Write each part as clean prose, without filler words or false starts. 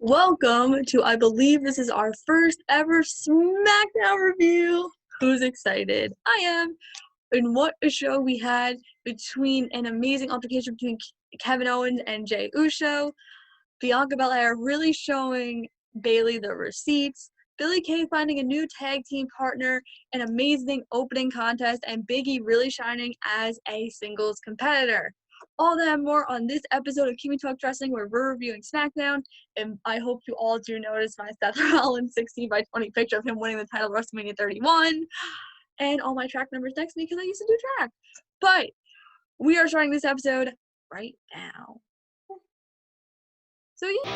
Welcome to, I believe this is our first ever SmackDown review. Who's excited? I am. And what a show we had between an amazing altercation between Kevin Owens and Jey Uso. Bianca Belair really showing Bayley the receipts. Billie Kay finding a new tag team partner, an amazing opening contest, and Big E really shining as a singles competitor. All that and more on this episode of Kimi Talk Wrestling, where we're reviewing SmackDown. And I hope you all do notice my Seth Rollins 16x20 picture of him winning the title of WrestleMania 31. And all my track numbers next to me because I used to do track. But we are starting this episode right now. So yeah,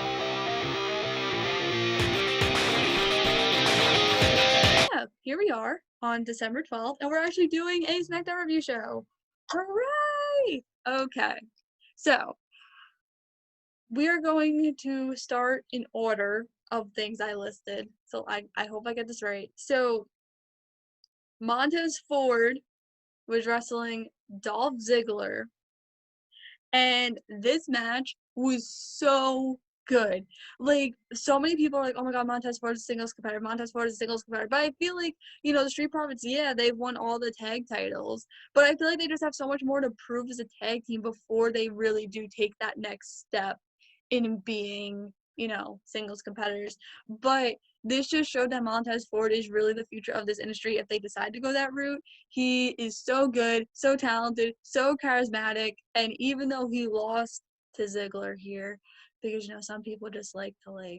here we are on December 12th, and we're actually doing a SmackDown review show. Hooray! Okay, so we are going to start in order of things I listed. So I hope I get this right. So Montez Ford was wrestling Dolph Ziggler, and this match was so good. Like, so many people are like, oh my god, Montez Ford is a singles competitor, Montez Ford is a singles competitor. But I feel like, the Street Profits, yeah, they've won all the tag titles. But I feel like they just have so much more to prove as a tag team before they really do take that next step in being, singles competitors. But this just showed that Montez Ford is really the future of this industry if they decide to go that route. He is so good, so talented, so charismatic, and even though he lost to Ziggler here, because some people just like to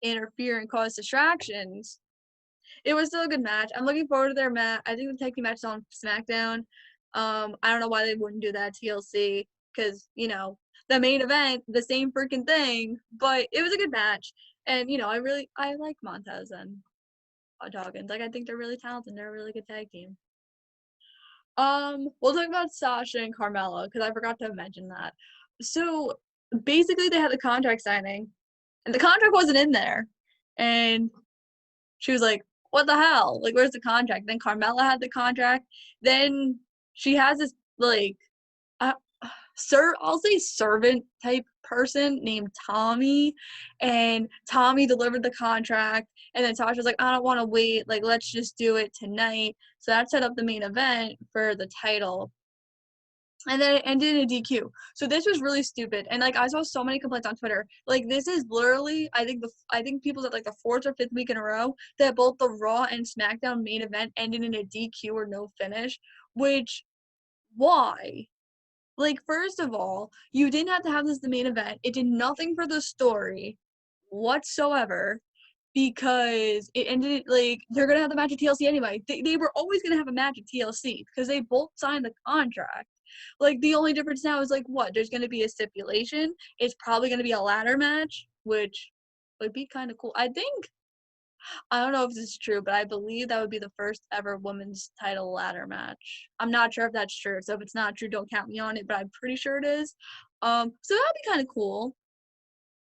interfere and cause distractions, it was still a good match. I'm looking forward to their match. I think the tag team match is on SmackDown. I don't know why they wouldn't do that TLC, because the main event, the same freaking thing. But it was a good match, and I like Montez and Dawkins. I think they're really talented. They're a really good tag team. We'll talk about Sasha and Carmella because I forgot to mention that. So basically, they had the contract signing, and the contract wasn't in there, and she was like, "What the hell? Where's the contract?" Then Carmella had the contract. Then she has this uh, I'll say servant type person named Tommy, and Tommy delivered the contract, and then Sasha was like, I don't want to wait, let's just do it tonight. So that set up the main event for the title, and then it ended in a DQ. So this was really stupid, and I saw so many complaints on Twitter. This is literally, I think people said the fourth or fifth week in a row that both the Raw and SmackDown main event ended in a DQ or no finish, which, why? First of all, you didn't have to have this the main event. It did nothing for the story whatsoever, because it ended, they're going to have the match at TLC anyway. They were always going to have a match at TLC because they both signed the contract. The only difference now is, what? There's going to be a stipulation. It's probably going to be a ladder match, which would be kind of cool. I don't know if this is true, but I believe that would be the first ever women's title ladder match. I'm not sure if that's true, so if it's not true, don't count me on it, but I'm pretty sure it is. So that'd be kind of cool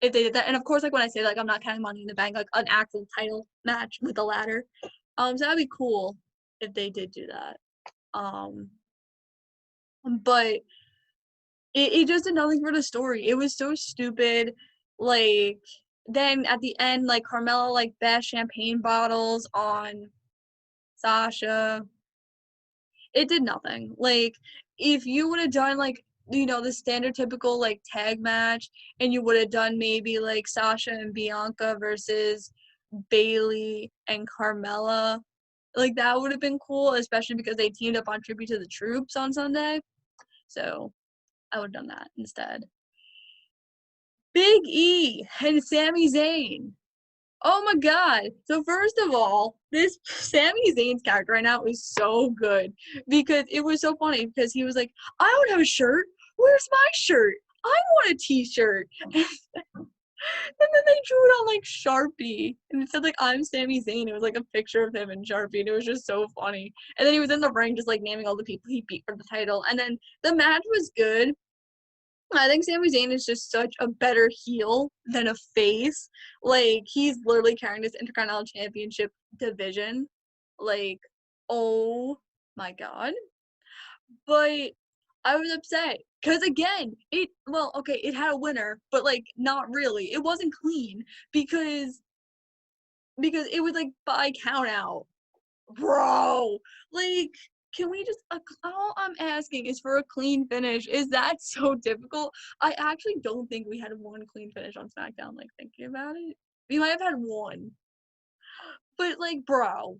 if they did that. And of course, when I say I'm not counting Money in the Bank, an actual title match with a ladder. So that'd be cool if they did do that. But it just did nothing for the story. It was so stupid. Then at the end, Carmella bashed champagne bottles on Sasha. It did nothing. If you would have done the standard typical tag match, and you would have done maybe Sasha and Bianca versus Bayley and Carmella, that would have been cool, especially because they teamed up on Tribute to the Troops on Sunday. So I would have done that instead. Big E and Sami Zayn. Oh my god. So first of all, this Sami Zayn's character right now is so good, because it was so funny, because he was like, I don't have a shirt. Where's my shirt? I want a t-shirt. And then they drew it on Sharpie, and it said I'm Sami Zayn. It was a picture of him in Sharpie, and it was just so funny. And then he was in the ring just naming all the people he beat for the title. And then the match was good. I think Sami Zayn is just such a better heel than a face. He's literally carrying this Intercontinental Championship division. Oh my god. But I was upset because again, it had a winner, but like not really. It wasn't clean because it was like by count out. Bro, like, can we just all I'm asking is for a clean finish. Is that so difficult? I actually don't think we had one clean finish on SmackDown, like, thinking about it. We might have had one, but, like, bro,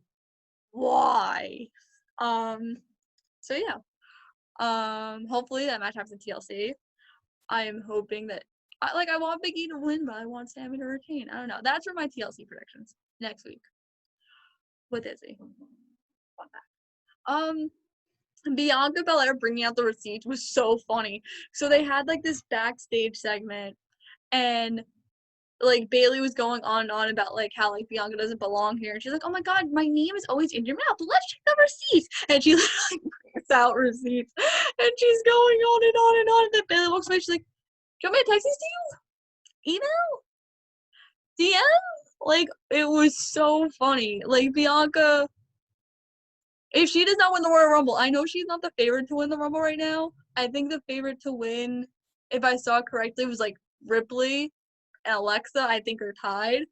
why? Um, so yeah, hopefully that match happens in TLC. I am hoping that I want Big E to win, but I want Sammy to retain. I don't know. That's for my TLC predictions next week with Izzy. Fun fact. Um, Bianca Belair bringing out the receipts was so funny. So they had like this backstage segment, and like Bailey was going on and on about like how like Bianca doesn't belong here, and she's like, "Oh my God, my name is always in your mouth. Let's check the receipts." And she like brings out receipts, and she's going on and on and on. And then Bailey walks away. She's like, "Do you want me to text these to you? Email? DM?" Like it was so funny. Like Bianca, if she does not win the Royal Rumble, I know she's not the favorite to win the Rumble right now. I think the favorite to win, if I saw it correctly, was like Ripley and Alexa, I think are tied.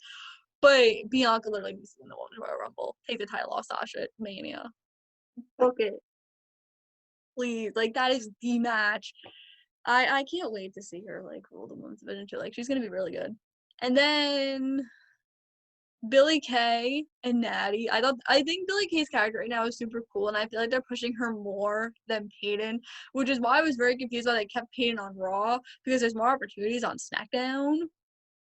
But Bianca literally needs to win the Women's Royal Rumble. Take the title off Sasha at Mania. Book it. Please. Like that is the match. I can't wait to see her like rule the women's division too. Like she's gonna be really good. And then Billie Kay and Natty. I think Billie Kay's character right now is super cool, and I feel like they're pushing her more than Peyton, which is why I was very confused why they kept Peyton on Raw, because there's more opportunities on SmackDown.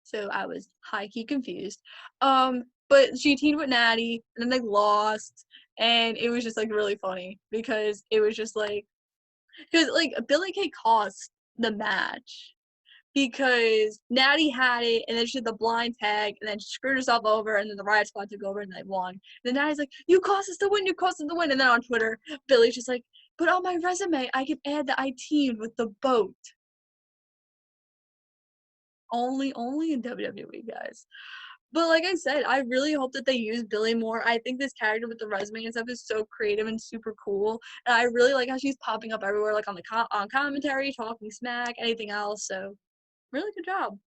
So I was high key confused. But she teamed with Natty, and then they lost, and it was just like really funny because it was just like Billie Kay cost the match because Natty had it, and then she did the blind tag, and then she screwed herself over, and then the Riot Squad took over, and they won. And then Natty's like, "You cost us the win, you cost us the win," and then on Twitter, Billy's just like, "But on my resume, I can add that I teamed with the boat." Only in WWE, guys. But like I said, I really hope that they use Billie more. I think this character with the resume and stuff is so creative and super cool, and I really like how she's popping up everywhere, like on the on commentary, talking smack, anything else. So, really good job.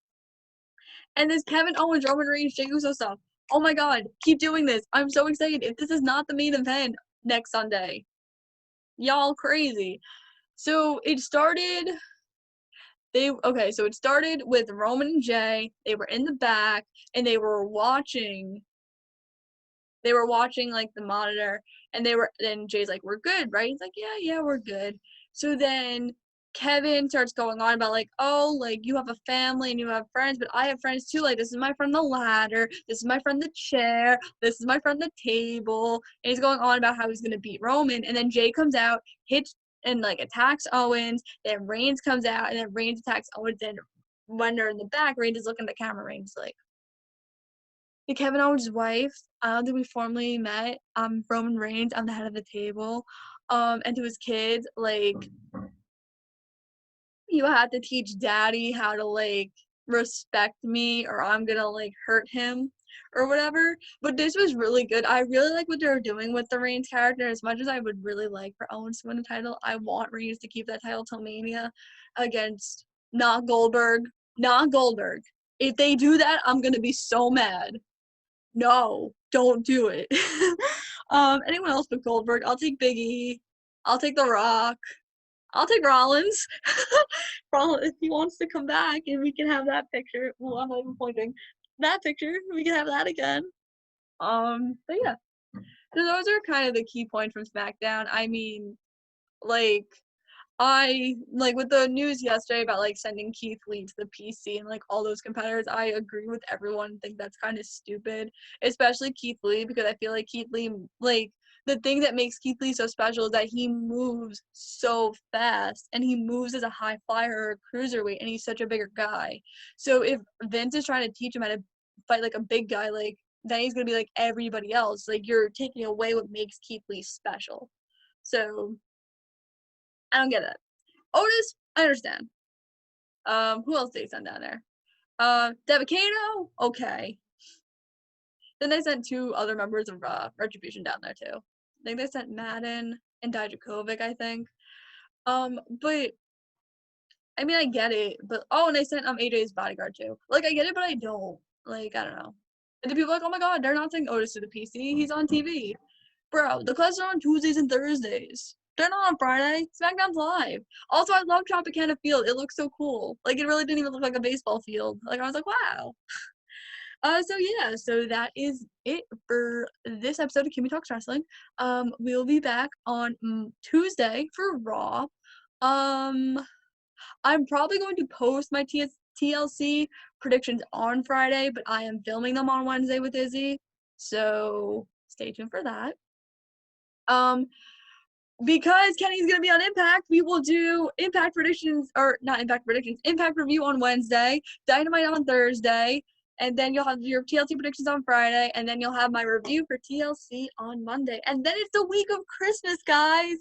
And this Kevin Owens, Roman Reigns, Jey Uso stuff. Oh my God, keep doing this. I'm so excited. If this is not the main event next Sunday, y'all crazy. So it started. So it started with Roman and Jey. They were in the back and they were watching. They were watching like the monitor, and then Jay's like, "We're good, right?" He's like, "Yeah, we're good." So then Kevin starts going on about like, "Oh, like you have a family and you have friends, but I have friends too. Like this is my friend the ladder, this is my friend the chair, this is my friend the table." And he's going on about how he's gonna beat Roman, and then Jay comes out, hits and like attacks Owens. Then Reigns comes out, and then Reigns attacks Owens. And when they're in the back, Reigns is looking at the camera. Reigns is like, "Hey, Kevin Owens' wife, I don't think we formally met. I'm Roman Reigns. I'm the head of the table." And to his kids, like, "You have to teach daddy how to, like, respect me or I'm gonna, like, hurt him," or whatever. But this was really good. I really like what they're doing with the Reigns character. As much as I would really like for Owens to win the title, I want Reigns to keep that title till Mania against not Goldberg. Not Goldberg. If they do that, I'm gonna be so mad. No, don't do it. Anyone else but Goldberg? I'll take Big E. I'll take The Rock. I'll take Rollins. Rollins, if he wants to come back and we can have that picture. Well, I'm not even pointing. That picture, we can have that again. But yeah. So those are kind of the key points from SmackDown. I mean, like, I like with the news yesterday about like sending Keith Lee to the PC and like all those competitors. I agree with everyone. I think that's kind of stupid, especially Keith Lee, because I feel like Keith Lee, like the thing that makes Keith Lee so special is that he moves so fast and he moves as a high flyer or a cruiserweight, and he's such a bigger guy. So if Vince is trying to teach him how to fight like a big guy, like then he's gonna be like everybody else. Like you're taking away what makes Keith Lee special. So I don't get it. Otis, I understand. Who else did they send down there? Devacano, okay. Then they sent two other members of Retribution down there too. I think they sent Madden and Dijakovic, I think. But I mean, I get it, but oh, and they sent AJ's bodyguard too. Like, I get it, but I don't. Like, I don't know. And the people are like, oh my god, they're not saying Otis to the PC. He's on TV, bro. The classes are on Tuesdays and Thursdays. They're not on Friday. SmackDown's live. Also, I love Tropicana Field. It looks so cool. Like, it really didn't even look like a baseball field. Like, I was like, wow. So yeah, so that is it for this episode of Kimmy Talks Wrestling. We'll be back on Tuesday for Raw. Um, I'm probably going to post my TLC predictions on Friday, but I am filming them on Wednesday with Izzy, so stay tuned for that. Because Kenny's gonna be on Impact, we will do Impact predictions, or not Impact predictions, Impact review on Wednesday, Dynamite on Thursday, and then you'll have your TLC predictions on Friday, and then you'll have my review for TLC on Monday. And then it's the week of Christmas, guys.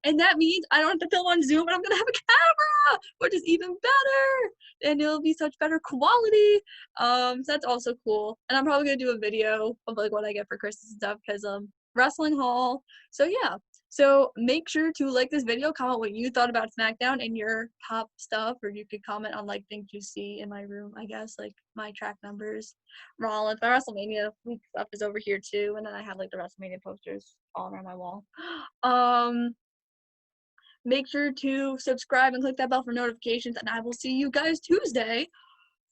And that means I don't have to film on Zoom, and I'm gonna have a camera, which is even better, and it'll be such better quality. So that's also cool. And I'm probably gonna do a video of like what I get for Christmas and stuff, because wrestling haul. So yeah, so make sure to like this video, comment what you thought about SmackDown and your top stuff, or you could comment on like things you see in my room, I guess, like my track numbers. Rollins, my WrestleMania week stuff is over here too, and then I have like the WrestleMania posters all around my wall. Make sure to subscribe and click that bell for notifications, and I will see you guys Tuesday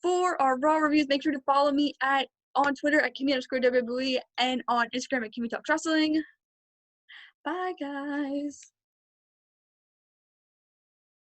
for our Raw reviews. Make sure to follow me on Twitter at Kimmy_WWE and on Instagram at Kimmy Talks Wrestling. Bye, guys.